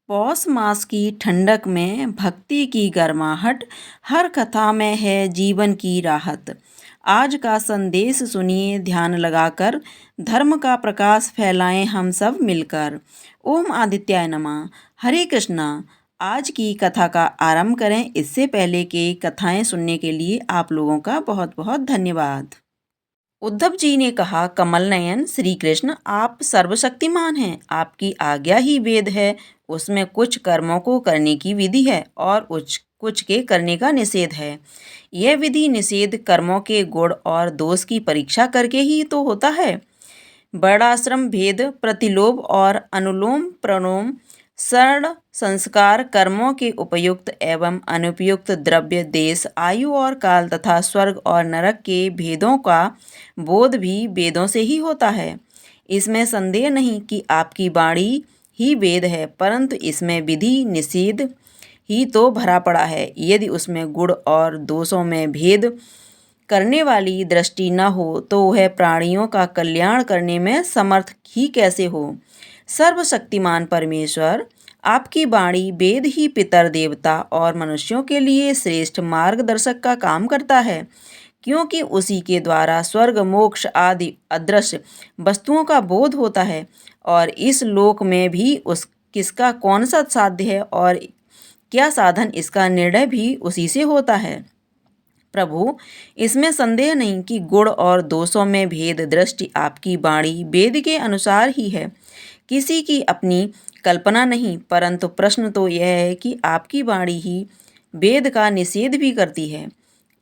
पौष मास की ठंडक में भक्ति की गर्माहट, हर कथा में है जीवन की राहत। आज का संदेश सुनिए ध्यान लगाकर, धर्म का प्रकाश फैलाएं हम सब मिलकर। ओम आदित्याय नमः। हरे कृष्णा। आज की कथा का आरंभ करें इससे पहले कि कथाएं सुनने के लिए आप लोगों का बहुत बहुत धन्यवाद। उद्धव जी ने कहा, कमल नयन श्री कृष्ण, आप सर्वशक्तिमान हैं। आपकी आज्ञा ही वेद है। उसमें कुछ कर्मों को करने की विधि है और कुछ के करने का निषेध है। यह विधि निषेध कर्मों के गुण और दोष की परीक्षा करके ही तो होता है। वर्णाश्रम भेद, प्रतिलोभ और अनुलोम प्रलोम, सर्ण संस्कार, कर्मों के उपयुक्त एवं अनुपयुक्त द्रव्य, देश, आयु और काल तथा स्वर्ग और नरक के भेदों का बोध भी वेदों से ही होता है। इसमें संदेह नहीं कि आपकी वाणी ही वेद है, परंतु इसमें विधि निषेध ही तो भरा पड़ा है। यदि उसमें गुण और दोषों में भेद करने वाली दृष्टि न हो तो वह प्राणियों का कल्याण करने में समर्थ ही कैसे हो। सर्वशक्तिमान परमेश्वर, आपकी वाणी वेद ही पितर देवता और मनुष्यों के लिए श्रेष्ठ मार्गदर्शक का काम करता है, क्योंकि उसी के द्वारा स्वर्ग मोक्ष आदि अदृश्य वस्तुओं का बोध होता है और इस लोक में भी उस किसका कौन सा साध्य है और क्या साधन, इसका निर्णय भी उसी से होता है। प्रभु, इसमें संदेह नहीं कि गुण और दोषों में भेद दृष्टि आपकी वाणी वेद के अनुसार ही है, किसी की अपनी कल्पना नहीं। परंतु प्रश्न तो यह है कि आपकी वाणी ही वेद का निषेध भी करती है।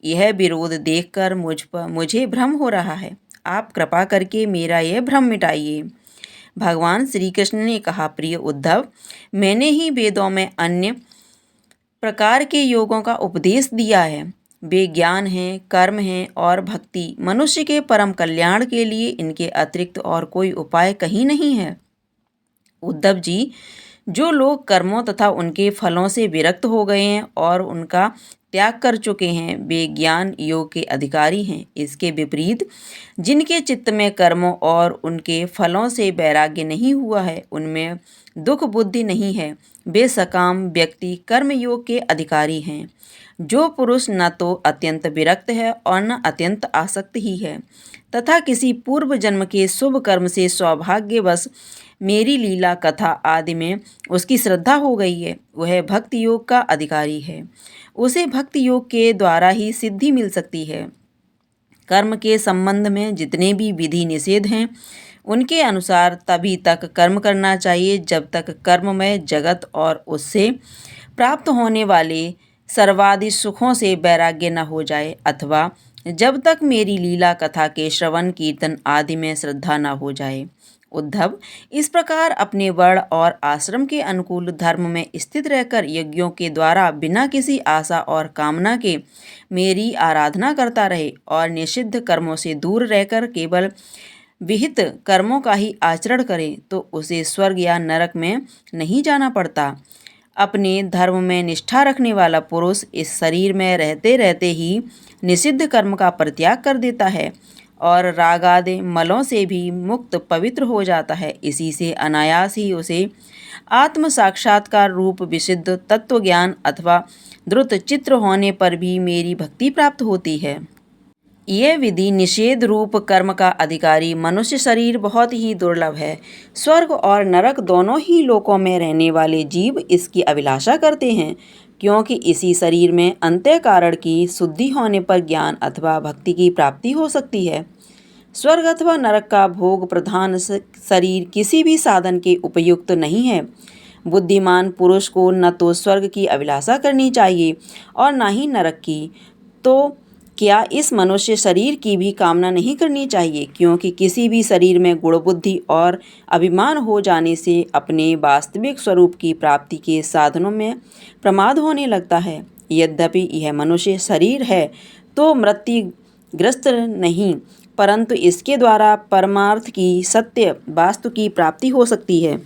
यह विरोध देखकर मुझे भ्रम हो रहा है। आप कृपा करके मेरा यह भ्रम मिटाइए। भगवान श्री कृष्ण ने कहा, प्रिय उद्धव, मैंने ही वेदों में अन्य प्रकार के योगों का उपदेश दिया है। वे ज्ञान हैं, कर्म हैं और भक्ति। मनुष्य के परम कल्याण के लिए इनके अतिरिक्त और कोई उपाय कहीं नहीं है। उद्धव जी, जो लोग कर्मों तथा उनके फलों से विरक्त हो गए हैं और उनका त्याग कर चुके हैं, वे ज्ञान योग के अधिकारी हैं। इसके विपरीत जिनके चित्त में कर्मों और उनके फलों से वैराग्य नहीं हुआ है, उनमें दुख बुद्धि नहीं है, वे सकाम व्यक्ति कर्म योग के अधिकारी हैं। जो पुरुष न तो अत्यंत विरक्त है और न अत्यंत आसक्त ही है तथा किसी पूर्व जन्म के शुभ कर्म से सौभाग्यवश मेरी लीला कथा आदि में उसकी श्रद्धा हो गई है, वह भक्ति योग का अधिकारी है। उसे भक्ति योग के द्वारा ही सिद्धि मिल सकती है। कर्म के संबंध में जितने भी विधि निषेध हैं, उनके अनुसार तभी तक कर्म करना चाहिए जब तक कर्ममय जगत और उससे प्राप्त होने वाले सर्वादि सुखों से वैराग्य न हो जाए, अथवा जब तक मेरी लीला कथा के श्रवण कीर्तन आदि में श्रद्धा न हो जाए। उद्धव, इस प्रकार अपने वर्ण और आश्रम के अनुकूल धर्म में स्थित रहकर यज्ञों के द्वारा बिना किसी आशा और कामना के मेरी आराधना करता रहे और निषिद्ध कर्मों से दूर रहकर केवल विहित कर्मों का ही आचरण करे तो उसे स्वर्ग या नरक में नहीं जाना पड़ता। अपने धर्म में निष्ठा रखने वाला पुरुष इस शरीर में रहते रहते ही निषिद्ध कर्म का परित्याग कर देता है और राग आदि मलों से भी मुक्त पवित्र हो जाता है। इसी से अनायास ही उसे आत्म साक्षात्कार रूप विशुद्ध तत्व ज्ञान अथवा द्रुत चित्र होने पर भी मेरी भक्ति प्राप्त होती है। यह विधि निषेध रूप कर्म का अधिकारी मनुष्य शरीर बहुत ही दुर्लभ है। स्वर्ग और नरक दोनों ही लोकों में रहने वाले जीव इसकी अभिलाषा करते हैं, क्योंकि इसी शरीर में अंतःकरण की शुद्धि होने पर ज्ञान अथवा भक्ति की प्राप्ति हो सकती है। स्वर्ग अथवा नरक का भोग प्रधान शरीर किसी भी साधन के उपयुक्त नहीं है। बुद्धिमान पुरुष को न तो स्वर्ग की अभिलाषा करनी चाहिए और न ही नरक की, तो क्या इस मनुष्य शरीर की भी कामना नहीं करनी चाहिए, क्योंकि किसी भी शरीर में गुण बुद्धि और अभिमान हो जाने से अपने वास्तविक स्वरूप की प्राप्ति के साधनों में प्रमाद होने लगता है। यद्यपि यह मनुष्य शरीर है तो मृत्युग्रस्त नहीं, परंतु इसके द्वारा परमार्थ की सत्य वास्तु की प्राप्ति हो सकती है।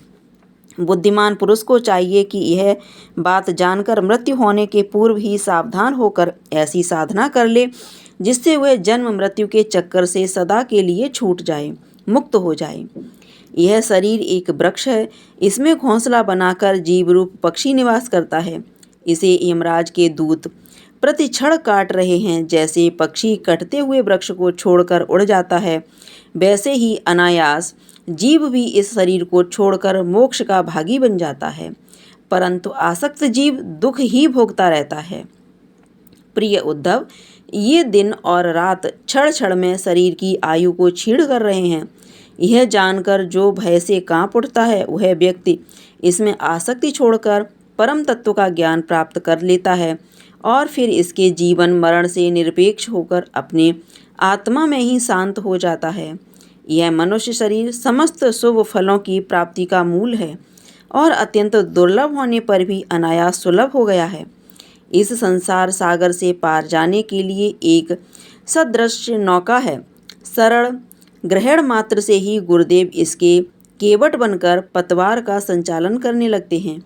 बुद्धिमान पुरुष को चाहिए कि यह बात जानकर मृत्यु होने के पूर्व ही सावधान होकर ऐसी साधना कर ले जिससे वह जन्म मृत्यु के चक्कर से सदा के लिए छूट जाए, मुक्त हो जाए। यह शरीर एक वृक्ष है, इसमें घोंसला बनाकर जीव रूप पक्षी निवास करता है। इसे यमराज के दूत प्रतिक्षण काट रहे हैं। जैसे पक्षी कटते हुए वृक्ष को छोड़कर उड़ जाता है, वैसे ही अनायास जीव भी इस शरीर को छोड़कर मोक्ष का भागी बन जाता है, परंतु आसक्त जीव दुख ही भोगता रहता है। प्रिय उद्धव, ये दिन और रात क्षण क्षण में शरीर की आयु को छीड़ कर रहे हैं। यह जानकर जो भय से कांप उठता है, वह व्यक्ति इसमें आसक्ति छोड़कर परम तत्व का ज्ञान प्राप्त कर लेता है और फिर इसके जीवन मरण से निरपेक्ष होकर अपने आत्मा में ही शांत हो जाता है। यह मनुष्य शरीर समस्त शुभ फलों की प्राप्ति का मूल है और अत्यंत दुर्लभ होने पर भी अनायास सुलभ हो गया है। इस संसार सागर से पार जाने के लिए एक सदृश नौका है। सरल ग्रहण मात्र से ही गुरुदेव इसके केवट बनकर पतवार का संचालन करने लगते हैं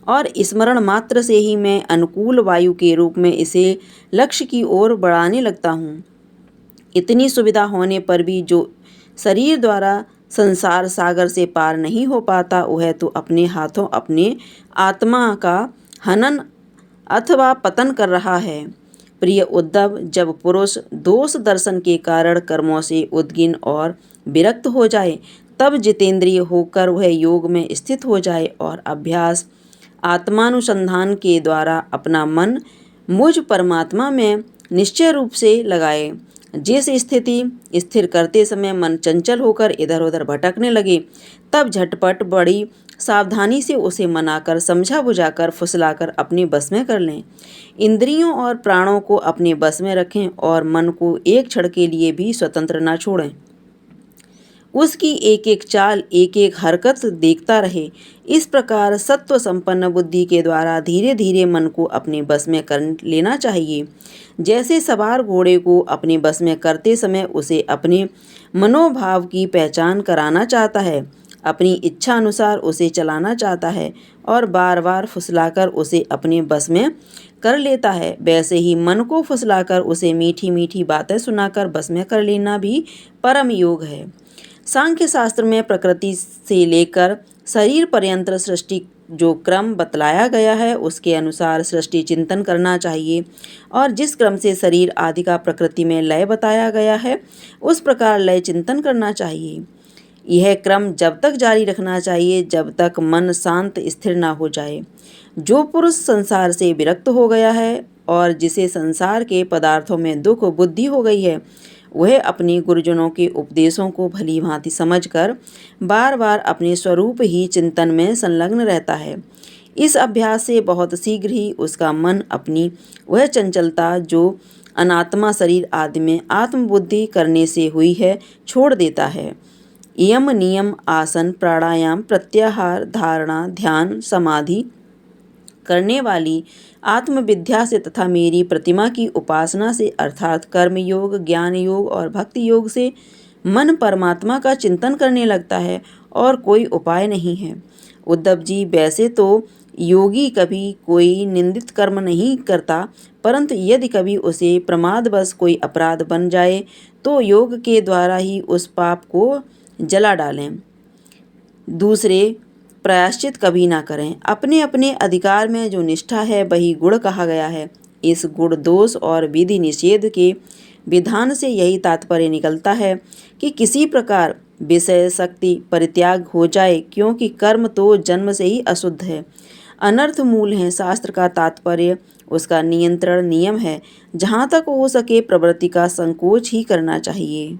और स्मरण मात्र से ही मैं अनुकूल वायु के रूप में इसे लक्ष्य की ओर बढ़ाने लगता हूँ। इतनी सुविधा होने पर भी जो शरीर द्वारा संसार सागर से पार नहीं हो पाता, वह तो अपने हाथों अपने आत्मा का हनन अथवा पतन कर रहा है। प्रिय उद्धव, जब पुरुष दोष दर्शन के कारण कर्मों से उद्गिन और विरक्त हो जाए, तब जितेंद्रिय होकर वह योग में स्थित हो जाए और अभ्यास आत्मानुसंधान के द्वारा अपना मन मुझ परमात्मा में निश्चय रूप से लगाए। जिस स्थिति स्थिर करते समय मन चंचल होकर इधर उधर भटकने लगे, तब झटपट बड़ी सावधानी से उसे मनाकर, समझा बुझाकर, फुसलाकर अपने बस में कर लें। इंद्रियों और प्राणों को अपने बस में रखें और मन को एक क्षण के लिए भी स्वतंत्र न छोड़ें। उसकी एक एक चाल, एक एक हरकत देखता रहे। इस प्रकार सत्व संपन्न बुद्धि के द्वारा धीरे धीरे मन को अपने बस में कर लेना चाहिए। जैसे सवार घोड़े को अपने बस में करते समय उसे अपने मनोभाव की पहचान कराना चाहता है, अपनी इच्छा अनुसार उसे चलाना चाहता है और बार बार फुसलाकर उसे अपने बस में कर लेता है, वैसे ही मन को फुसलाकर उसे मीठी मीठी बातें सुनाकर बस में कर लेना भी परम योग है। सांख्य शास्त्र में प्रकृति से लेकर शरीर पर्यंत सृष्टि जो क्रम बतलाया गया है, उसके अनुसार सृष्टि चिंतन करना चाहिए और जिस क्रम से शरीर आदि का प्रकृति में लय बताया गया है, उस प्रकार लय चिंतन करना चाहिए। यह क्रम जब तक जारी रखना चाहिए जब तक मन शांत स्थिर न हो जाए। जो पुरुष संसार से विरक्त हो गया है और जिसे संसार के पदार्थों में दुख बुद्धि हो गई है, वह अपने गुरुजनों के उपदेशों को भली भांति समझकर बार बार अपने स्वरूप ही चिंतन में संलग्न रहता है। इस अभ्यास से बहुत शीघ्र ही उसका मन अपनी वह चंचलता जो अनात्मा शरीर आदि में आत्मबुद्धि करने से हुई है, छोड़ देता है। यम नियम आसन प्राणायाम प्रत्याहार धारणा ध्यान समाधि करने वाली आत्मविद्या से तथा मेरी प्रतिमा की उपासना से अर्थात कर्म योग, ज्ञान योग और भक्ति योग से मन परमात्मा का चिंतन करने लगता है और कोई उपाय नहीं है। उद्धव जी, वैसे तो योगी कभी कोई निंदित कर्म नहीं करता, परंतु यदि कभी उसे प्रमादवश कोई अपराध बन जाए तो योग के द्वारा ही उस पाप को जला डालें। दूसरे प्रायश्चित कभी ना करें। अपने अपने अधिकार में जो निष्ठा है वही गुण कहा गया है। इस गुण दोष और विधि निषेध के विधान से यही तात्पर्य निकलता है कि किसी प्रकार विषय शक्ति परित्याग हो जाए, क्योंकि कर्म तो जन्म से ही अशुद्ध है, अनर्थ मूल है। शास्त्र का तात्पर्य उसका नियंत्रण नियम है। जहाँ तक हो सके प्रवृत्ति का संकोच ही करना चाहिए।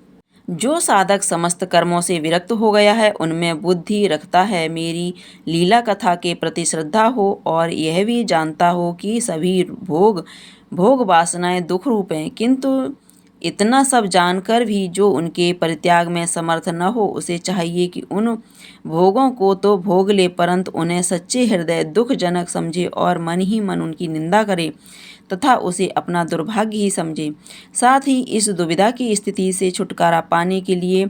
जो साधक समस्त कर्मों से विरक्त हो गया है, उनमें बुद्धि रखता है, मेरी लीला कथा के प्रति श्रद्धा हो और यह भी जानता हो कि सभी भोग वासनाएं दुख रूप हैं, किंतु इतना सब जानकर भी जो उनके परित्याग में समर्थ न हो, उसे चाहिए कि उन भोगों को तो भोग ले, परंतु उन्हें सच्चे हृदय दुखजनक समझे और मन ही मन उनकी निंदा करे तथा उसे अपना दुर्भाग्य ही समझे। साथ ही इस दुविधा की स्थिति से छुटकारा पाने के लिए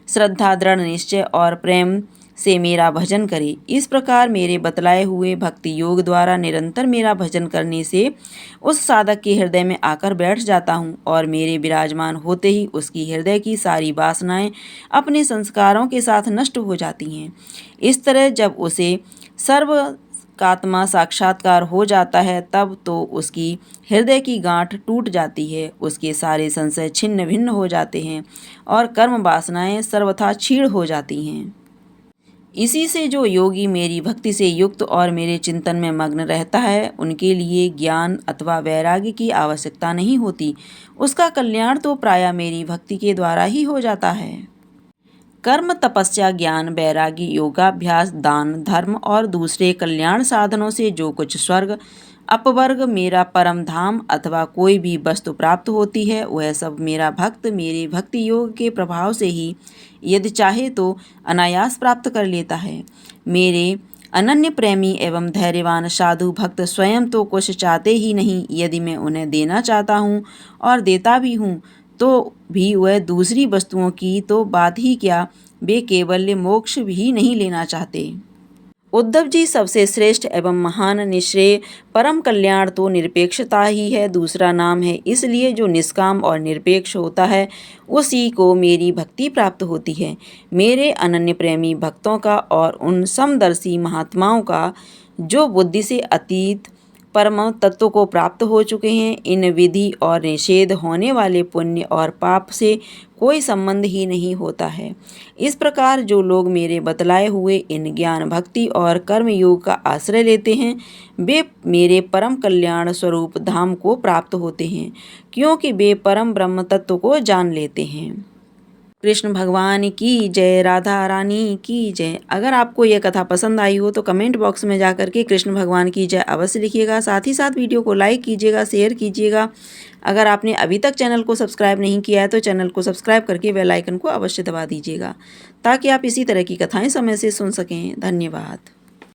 श्रद्धा, दृढ़ निश्चय और प्रेम से मेरा भजन करे। इस प्रकार मेरे बतलाए हुए भक्ति योग द्वारा निरंतर मेरा भजन करने से उस साधक के हृदय में आकर बैठ जाता हूँ और मेरे विराजमान होते ही उसकी हृदय की सारी वासनाएं अपने संस्कारों के साथ नष्ट हो जाती हैं। इस तरह जब उसे सर्व कात्मा साक्षात्कार हो जाता है तब तो उसकी हृदय की गांठ टूट जाती है, उसके सारे संशय छिन्न भिन्न हो जाते हैं और कर्म वासनाएं सर्वथा क्षीण हो जाती हैं। इसी से जो योगी मेरी भक्ति से युक्त और मेरे चिंतन में मग्न रहता है, उनके लिए ज्ञान अथवा वैराग्य की आवश्यकता नहीं होती। उसका कल्याण तो प्रायः मेरी भक्ति के द्वारा ही हो जाता है। कर्म, तपस्या, ज्ञान, वैराग्य, योगाभ्यास, दान, धर्म और दूसरे कल्याण साधनों से जो कुछ स्वर्ग, अपवर्ग, मेरा परम धाम अथवा कोई भी वस्तु प्राप्त होती है, वह सब मेरा भक्त मेरे भक्ति योग के प्रभाव से ही यदि चाहे तो अनायास प्राप्त कर लेता है। मेरे अनन्य प्रेमी एवं धैर्यवान साधु भक्त स्वयं तो कुछ चाहते ही नहीं, यदि मैं उन्हें देना चाहता हूँ और देता भी हूँ तो भी वह दूसरी वस्तुओं की तो बात ही क्या, वे केवल मोक्ष भी नहीं लेना चाहते। उद्धव जी, सबसे श्रेष्ठ एवं महान निश्रेय परम कल्याण तो निरपेक्षता ही है, दूसरा नाम है। इसलिए जो निष्काम और निरपेक्ष होता है उसी को मेरी भक्ति प्राप्त होती है। मेरे अनन्य प्रेमी भक्तों का और उन समदर्शी महात्माओं का जो बुद्धि से अतीत परम तत्व को प्राप्त हो चुके हैं, इन विधि और निषेध होने वाले पुण्य और पाप से कोई संबंध ही नहीं होता है। इस प्रकार जो लोग मेरे बतलाए हुए इन ज्ञान, भक्ति और कर्म योग का आश्रय लेते हैं, वे मेरे परम कल्याण स्वरूप धाम को प्राप्त होते हैं, क्योंकि वे परम ब्रह्म तत्व को जान लेते हैं। कृष्ण भगवान की जय, राधा रानी की जय। अगर आपको यह कथा पसंद आई हो तो कमेंट बॉक्स में जाकर के कृष्ण भगवान की जय अवश्य लिखिएगा। साथ ही साथ वीडियो को लाइक कीजिएगा, शेयर कीजिएगा। अगर आपने अभी तक चैनल को सब्सक्राइब नहीं किया है तो चैनल को सब्सक्राइब करके बेल आइकन को अवश्य दबा दीजिएगा, ताकि आप इसी तरह की कथाएं समय से सुन सकें। धन्यवाद।